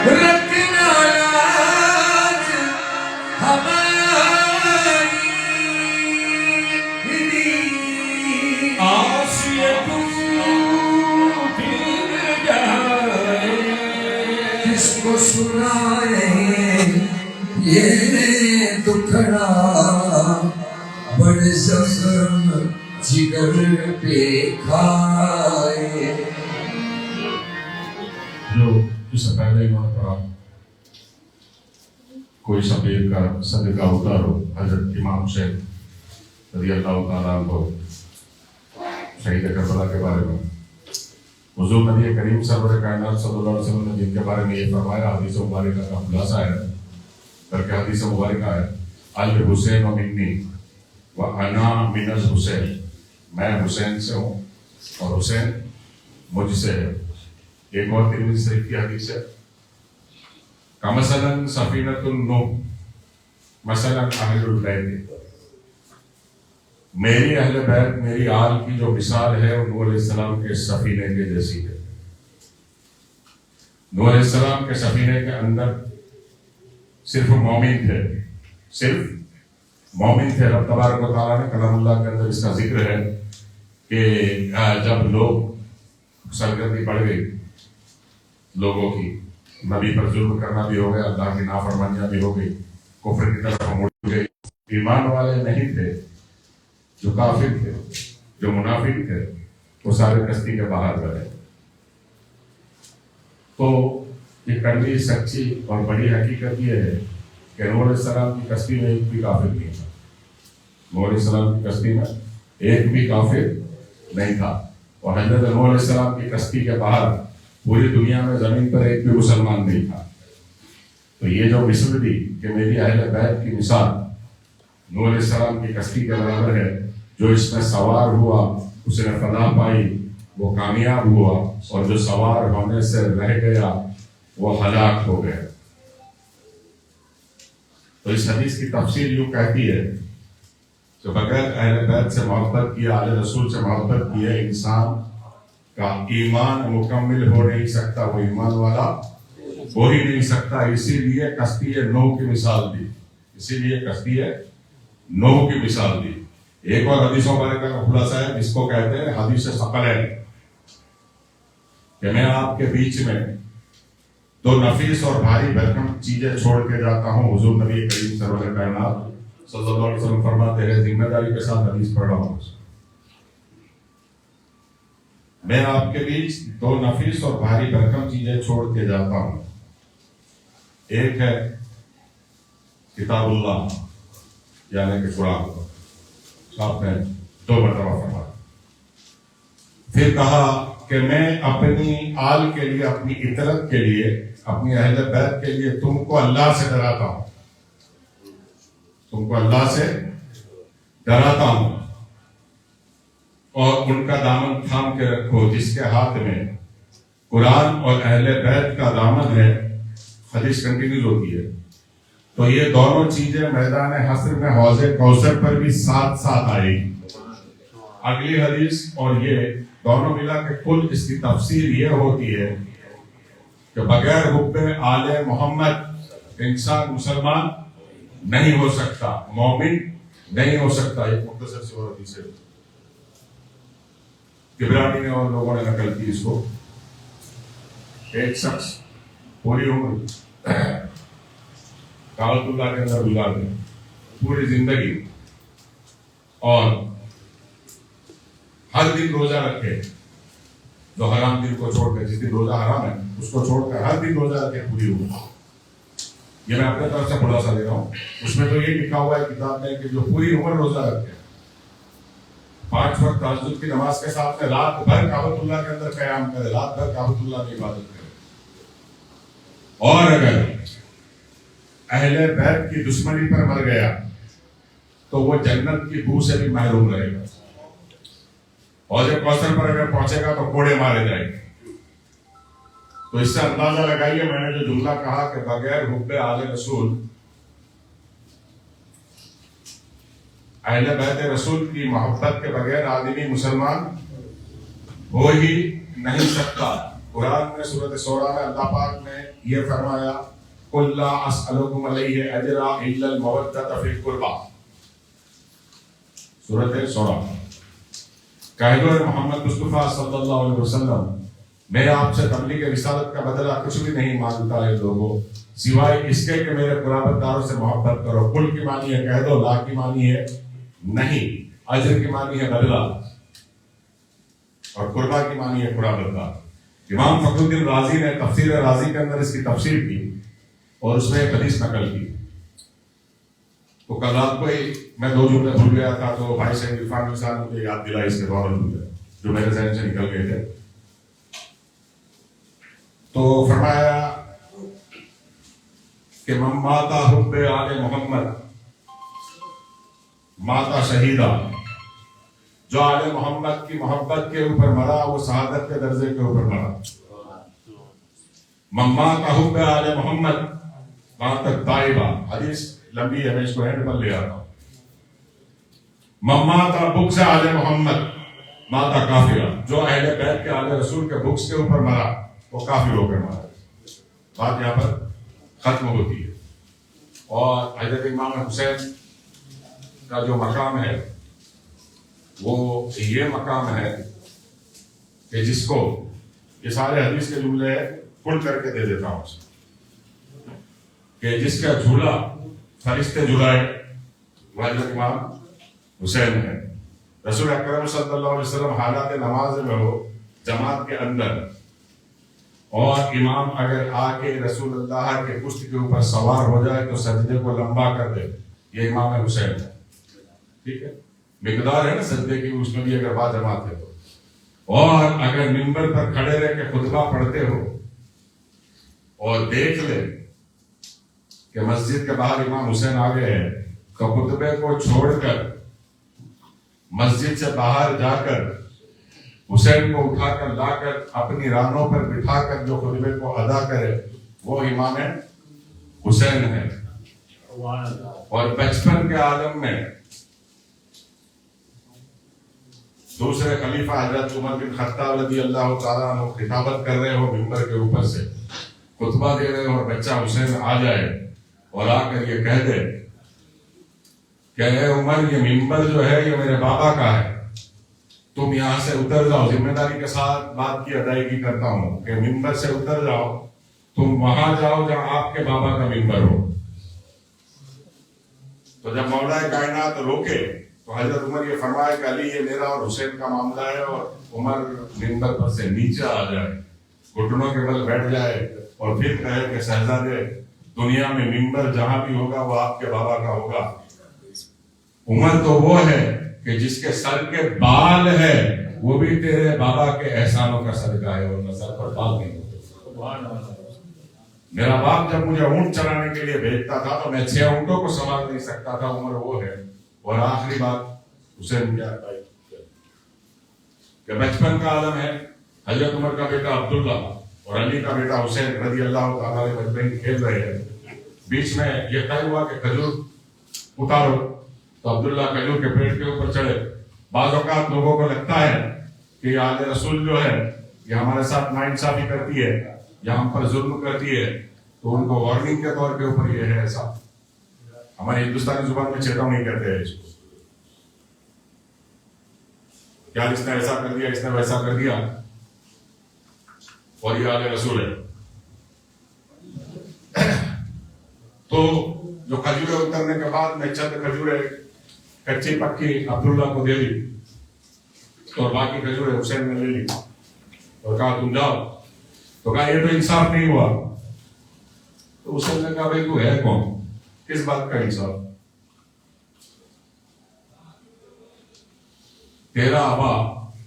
رکھنا لاج ہماری آسیہ کس کو سنائے یہ دکھڑا بڑے زخم جگر پہ کھائے. جو اس سے پہلے انہوں نے پڑھا کوئی شبیر کا صدقہ اتارو حضرت امام حسین رضی اللہ تعالیٰ عنہ شہید کربلا کے بارے میں. حضور نبی کریم سرور کائنات صلی اللہ علیہ وسلم نے جن کے بارے میں یہ فرمایا حدیث مبارکہ کا خلاصہ ہے بلکہ حدیث مبارکہ ہے الحسین و منی وانا من الحسین، میں حسین سے ہوں اور حسین مجھ سے ہے. ایک اور ترمذی شریف کی حدیث ہے کمثلاً سفینۃ النوح مثلاً اہل البیت، میری اہل بیت میری آل کی جو مثال ہے وہ نوح علیہ السلام کے سفینے کے جیسی ہے. نوح علیہ السلام کے سفینے کے اندر صرف مومن تھے، صرف مومن تھے. رب تبارک و تعالیٰ نے کلام اللہ کے اندر اس کا ذکر ہے کہ جب لوگ سرگردی بڑھ گئی لوگوں کی، نبی پر ظلم کرنا بھی ہو گیا، اللہ کی نافرمانیاں بھی ہو گئی، کفر کی طرف مڑ گئی، ایمان والے نہیں تھے، جو کافر تھے، جو منافق تھے، وہ سارے کشتی کے باہر گئے. تو یہ کڑوی سچی اور بڑی حقیقت یہ ہے کہ نوح علیہ السلام کی کشتی میں ایک بھی کافر نہیں تھا. نوح علیہ السلام کی کشتی میں ایک بھی کافر نہیں تھا، اور حضرت نوح علیہ السلام کی کشتی کے باہر پوری دنیا میں زمین پر ایک بھی مسلمان نہیں تھا. تو یہ جو مثل دی کہ میری اہل بیت کی مثال نوح علیہ السلام کی کشتی کے برابر ہے، جو اس میں سوار ہوا اس نے فلاح پائی وہ کامیاب ہوا، اور جو سوار ہونے سے رہ گیا وہ ہلاک ہو گیا. تو اس حدیث کی تفسیر یوں کہتی ہے کہ بغیر اہل بیت سے محبت کیے، اہل رسول سے محبت کیے، انسان کا ایمان مکمل ہو نہیں سکتا، وہ ایمان والا ہو ہی نہیں سکتا. اسی لیے کشتی نوح کی مثال دی، اسی لیے کشتی نوح کی مثال دی. ایک اور حدیث مبارکہ کا خلاصہ ہے جس کو کہتے ہیں حدیث ثقلین، کہ میں آپ کے بیچ میں دو نفیس اور بھاری بھرکم چیزیں چھوڑ کے جاتا ہوں. حضور نبی کریم سرور کائنات صلی اللہ علیہ وسلم فرماتے ہیں، ذمہ داری کے ساتھ حدیث پڑھ رہا ہوں، میں آپ کے بیچ دو نفیس اور بھاری بھرکم چیزیں چھوڑ کے جاتا ہوں. ایک ہے کتاب اللہ یعنی کہ قرآن، آپ نے دو مرتبہ فرمایا. پھر کہا کہ میں اپنی آل کے لیے، اپنی اطرت کے لیے، اپنی اہل بیت کے لیے تم کو اللہ سے ڈراتا ہوں، تم کو اللہ سے ڈراتا ہوں، اور ان کا دامن تھام کے رکھو جس کے ہاتھ میں قرآن اور اہل بیت کا دامن ہے. حدیث کنٹینیو ہوتی ہے. تو یہ دونوں چیزیں میدان حشر میں حوض کوثر پر بھی ساتھ ساتھ آئے گی. اگلی حدیث اور یہ دونوں ملا کے کل اس کی تفسیر یہ ہوتی ہے کہ بغیر حب آل محمد انسان مسلمان نہیں ہو سکتا، مومن نہیں ہو سکتا. ایک مختصر سی اور حدیث ہے، طبرانی نے اور لوگوں نے نقل کی اس کو. ایک شخص پوری عمر کعبۃ اللہ کے اندر گزار دے، پوری زندگی، اور ہر دن روزہ رکھے، جو حرام دن کو چھوڑ کر، جس دن روزہ حرام ہے اس کو چھوڑ کر ہر دن روزہ رکھے پوری عمر. یہ میں اپنے طرف سے خلاصہ دے رہا ہوں. اس میں تو یہ لکھا ہوا ہے کتاب میں کہ جو پوری عمر روزہ رکھے، 5 وقت تہجد کی نماز کے ساتھ میں رات بھر کعبۃ اللہ کے اندر قیام کرے، رات بھر کعبۃ اللہ میں عبادت کرے، اور اگر اہل بیت کی دشمنی پر مر گیا تو وہ جنت کی بو سے بھی محروم رہے گا. حوض کوثر پر اگر پہنچے گا تو کوڑے مارے جائیں گے. تو اس سے اندازہ لگائیے میں نے جو جملہ کہا کہ بغیر حب آل رسول، اہل بیت رسول کی محبت کے بغیر آدمی مسلمان ہو ہی نہیں سکتا. قرآن میں سورۃ شورى میں اللہ پاک نے یہ فرمایا قُلْ لَا أَسْأَلُكُمْ عَلَيْهِ أَجْرًا إِلَّا الْمَوَدَّةَ فِي الْقُرْبَى. سورۃ شورى. کہہ دو محمد مصطفیٰ صلی اللہ علیہ وسلم میں آپ سے تبلیغ رسالت کا بدلہ کچھ بھی نہیں مانگتا ہے لوگوں سوائے اس کے کہ میرے قرابت داروں سے محبت کرو. قل کی معنی ہے کہہ دو، لا کی معنی ہے نہیں، اجر کی معنی ہے بدلہ، اور قربا کی معنی ہے قرابت دار. امام فخر الدین رازی نے تفسیر رازی کے اندر اس کی تفسیر کی اور اس میں ایک حدیث نقل کی. تو کل رات کو ہی میں 2 جملے بھول گیا تھا، تو بھائی صاحب عرفان صاحب مجھے یاد دلائی اس کے فوراً جو میرے ذہن سے نکل گئے تھے. تو فرمایا کہ من مات حب آل محمد ماتا شہیدہ، جو آل محمد کی محبت کے اوپر مرا وہ شہادت کے درجے کے اوپر مرا. من مات حب آل محمد مات طائبہ. حدیث لمبی ہے، میں اس کو ہینڈ پر لے آتا ہوں. من مات بغض آل محمد ماتا کافرہ، جو اہل بیت کے آل رسول کے بغض کے اوپر مرا وہ کافر ہو کر مرا. بات یہاں پر ختم ہوتی ہے. اور حضرت امام حسین کا جو مقام ہے وہ یہ مقام ہے کہ جس کو یہ سارے حدیث کے جملے پڑھ کر کے دے دیتا ہوں کہ جس کا جھولا فرشتے جھلائے وہ حضرت امام حسین ہے. رسول اکرم صلی اللہ علیہ وسلم حالات نماز میں ہو جماعت کے اندر، اور امام اگر آ کے رسول اللہ کے پشت کے اوپر سوار ہو جائے تو سجدے کو لمبا کر دے، یہ امام حسین ہے. ٹھیک ہے، مقدار ہے نا سجدے کی، اس میں بھی اگر با جماعت ہے تو. اور اگر منبر پر کھڑے رہ کے خطبہ پڑھتے ہو اور دیکھ لے کہ مسجد کے باہر امام حسین آ گئے ہیں تو خطبے کو چھوڑ کر مسجد سے باہر جا کر حسین کو اٹھا کر لا کر اپنی رانوں پر بٹھا کر جو خطبے کو ادا کرے وہ امام حسین ہے. اور بچپن کے عالم میں دوسرے خلیفہ حضرت عمر بن خطاب رضی اللہ تعالیٰ عنہ خطابت کر رہے ہو منبر کے اوپر سے خطبہ دے رہے ہو، اور بچہ حسین آ جائے اور آ کر یہ کہہ دے کہ اے عمر یہ منبر جو ہے یہ میرے بابا کا ہے، تم یہاں سے اتر جاؤ. ذمہ داری کے ساتھ بات کی ادائیگی کرتا ہوں کہ منبر سے اتر جاؤ، تم وہاں جاؤ جہاں آپ کے بابا کا منبر ہو. تو جب مولا کائنات روکے تو حضرت عمر یہ فرمایا کہ علی یہ میرا اور حسین کا معاملہ ہے، اور عمر منبر پر سے نیچے آ جائے، گھٹنوں کے بل بیٹھ جائے اور پھر کہے کہ شہزادے دنیا میں منبر جہاں بھی ہوگا وہ آپ کے بابا کا ہوگا. عمر تو وہ ہے کہ جس کے سر کے بال ہے وہ بھی تیرے بابا کے احسانوں کا صدقہ ہے، اور سر پر بال نہیں ہوتے. میرا باپ جب مجھے اونٹ چلانے کے لیے بھیجتا تھا تو میں 6 اونٹوں کو سنبھال نہیں سکتا تھا. عمر وہ ہے. اور آخری بات حسین کیا کہ بچپن کا عالم ہے. حضرت عمر کا بیٹا عبداللہ اور علی کا بیٹا حسین رضی اللہ تعالیٰ بچپن کھیل رہے ہیں. بیچ میں یہ طے ہوا کہ کھجور اتارو، تو عبداللہ کھجور کے پیڑ کے اوپر چڑھے. بعض اوقات لوگوں کو لگتا ہے کہ یہ آل رسول جو ہے یہ ہمارے ساتھ ناانصافی کرتی ہے یا ہم پر ظلم کرتی ہے، تو ان کو وارننگ کے طور کے اوپر یہ ہے ایسا. ہماری ہندوستانی زبان میں چیتونی کہتے ہیں اس کو. کیا اس نے ایسا کر دیا، اس نے ویسا کر دیا، اور یہ آل رسول ہے. تو جو کھجوریں اترنے کے بعد میں چند کھجوریں کچی پکی عبداللہ کو دے دی، اور باقی کھجوریں حسین نے لے لی اور کہا تم جاؤ. تو کہا یہ تو انصاف نہیں ہوا. تو حسین نے کہا بھائی تو ہے کون، کس بات کا انصاف؟ تیرا آبا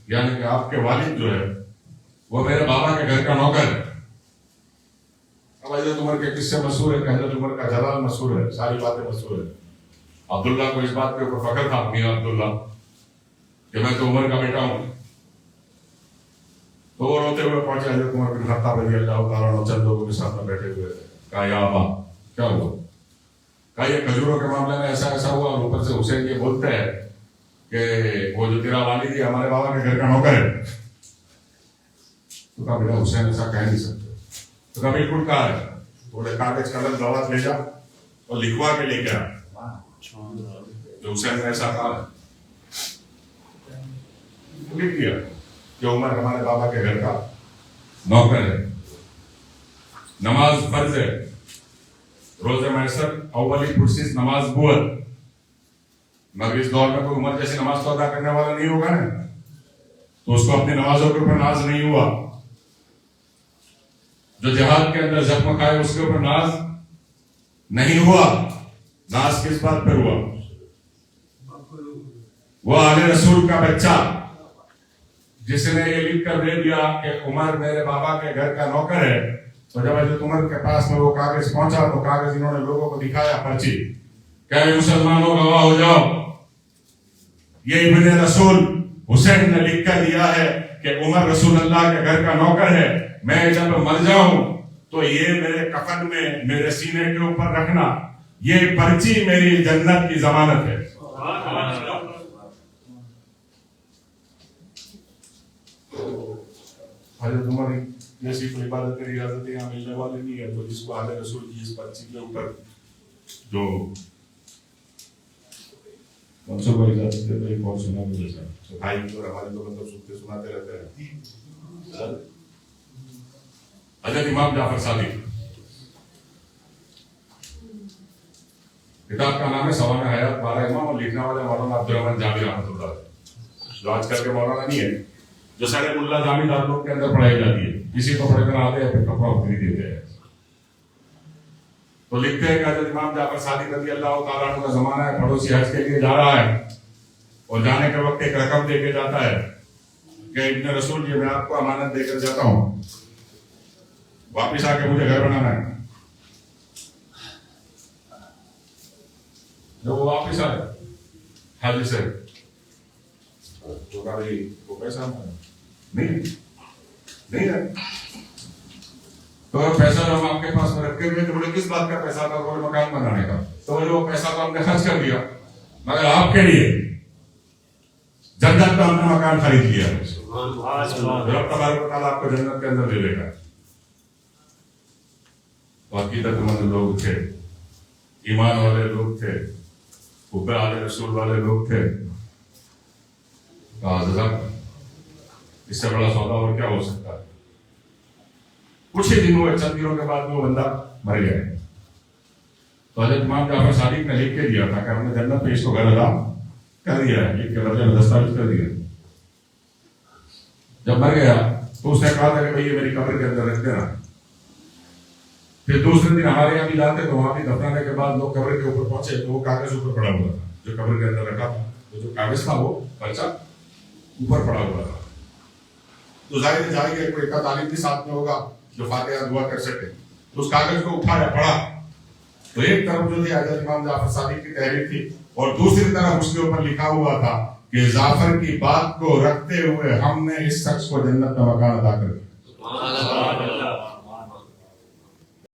یعنی کہ آپ کے والد جو ہے وہ میرے بابا کے گھر کا نوکر ہے. اب حضرت عمر کے قصے مشہور ہے کہ حضرت عمر کا جلال مشہور ہے، ساری باتیں مشہور ہے. عبداللہ کو اس بات کے اوپر فخر تھا، میاں عبداللہ، کہ میں تو عمر کا بیٹا ہوں. تو وہ روتے ہوئے پہنچے حضرت عمر بن خطاب رضی اللہ تعالیٰ عنہ چند لوگوں کے ساتھ میں بیٹھے ہوئے تھے. کہا یا آبا کیا ہوا؟ کہا یہ کھجوروں کے معاملے میں ایسا ایسا ہوا، اور اوپر سے حسین یہ بولتے ہیں کہ وہ جو تیرا والد ہے ہمارے بابا کے گھر کا نوکر ہے. تو کہا بیٹا حسین ایسا کہہ نہیں سکتے. تو کہا بالکل کہا ہے. بولے کاغذ قلم دعوت لے جا اور لکھوا کے لے کے آ جو حسین نے ایسا کہا ہے. لکھ دیا کہ عمر ہمارے بابا کے گھر کا نوکر ہے, نماز فرض ہے, روزہ محسر اولی پرسیز نماز بور, مگر اس دور میں کوئی عمر جیسی نماز تو ادا کرنے والا نہیں ہوگا نا, تو اس کو اپنی نمازوں کے اوپر ناز نہیں ہوا. جو جہاد کے اندر زخم کھائے اس کے اوپر ناز نہیں ہوا. ناز کس بات پر ہوا؟ وہ آل رسول کا بچہ جس نے یہ لکھ کر دے دیا کہ عمر میرے بابا کے گھر کا نوکر ہے. تو جب حضرت عمر کے پاس میں وہ کاغذ پہنچا تو کاغذ انہوں نے لوگوں کو دکھایا, پرچی, کہ مسلمانوں گواہ ہو جاؤ, یہ ابن رسول حسین نے لکھ کر دیا ہے کہ عمر رسول اللہ کے گھر کا نوکر ہے. میں جب مر جاؤں تو یہ میرے کفن میں میرے سینے کے اوپر رکھنا, یہ پرچی میری جنت کی ضمانت ہے. حضرت عمر جیسی کوئی عبادت کی اجازت یہاں ملنے والے نہیں ہے, تو جس کو آل رسول کی اس پرچی کے اوپر جو منصوب کو اجازت دے تو ایک اور سنا مجھے سر بھائی اور ہمارے تو مطلب سنتے سناتے رہتے ہیں. حضرت امام جعفر صادق, کتاب کا نام ہے سوانح حیات 12 امام, اور لکھنے والے مولانا عبدالرحمن جامی رحمۃ اللہ, جو آج کل کے مولانا نہیں ہے, جو سارے ملا جامی دارالعلوم کے اندر پڑھائی جاتی ہے. کسی کو پڑھ کر آتے ہیں پھر کپڑا خرید دیتے ہیں. تو لکھتے ہیں کہ حضرت امام جعفر صادق رضی اللہ تعالیٰ عنہ کا زمانہ ہے, پڑوسی حج کے لیے جا رہا ہے اور جانے کے وقت ایک رقم دے کے جاتا ہے کہ ابن رسول یہ میں آپ کو امانت دے کر جاتا ہوں, واپس آ کے مجھے گھر بنانا ہے. جب وہ واپس آئے حج سے تو کہا بھائی وہ پیسہ نہیں ہے, تو پیسہ جو ہم آپ کے پاس میں رکھے ہوئے تو بولے کس بات کا پیسہ تھا؟ بولے مکان بنانے کا. تو بولے وہ پیسہ تو ہم نے خرچ کر دیا, مگر آپ کے لیے جنت کا ہم نے مکان خرید لیا. رب تبارک و تعالیٰ آپ کو جنت کے اندر لے لے گا. عقیدت مند لوگ تھے, ایمان والے لوگ تھے, حب آل رسول والے لوگ تھے. کہا حضرت اس سے بڑا سودا اور کیا ہو سکتا ہے. کچھ ہی دنوں چند دنوں کے بعد وہ بندہ مر گیا. تو حضرت امام جعفر صادق نے لکھ کے دیا تھا کہ ہم نے جنت میں اس کو گھر ادا کر دیا ہے, لکھ کے درجے میں دستاویز کر دیا. جب مر گیا تو اس نے کہا تھا کہ بھائی یہ میری قبر کے اندر رکھ دینا. پھر دوسرے دن ہمارے یہاں بھی لاتے تو وہاں بھی دفنانے کے بعد لوگ قبر کے اوپر پہنچے تو وہ کاغذ اوپر پڑا ہوا تھا جو قبر کے اندر رکھا تھا. تو جو کاغذ تھا وہ پرچہ اوپر پڑا ہوا تھا. تو ظاہر ہے جائے گا کوئی ایک عالم بھی ساتھ میں ہوگا جو فاتحہ دعا کر سکے. تو اس کاغذ کو اٹھایا پڑھا تو ایک طرف جو تھی حضرت امام جعفر صادق کی تحریر تھی اور دوسری طرف اس کے اوپر لکھا ہوا تھا کہ جعفر کی بات کو رکھتے ہوئے ہم نے اس شخص کو جنت کا مکان عطا کر دیا.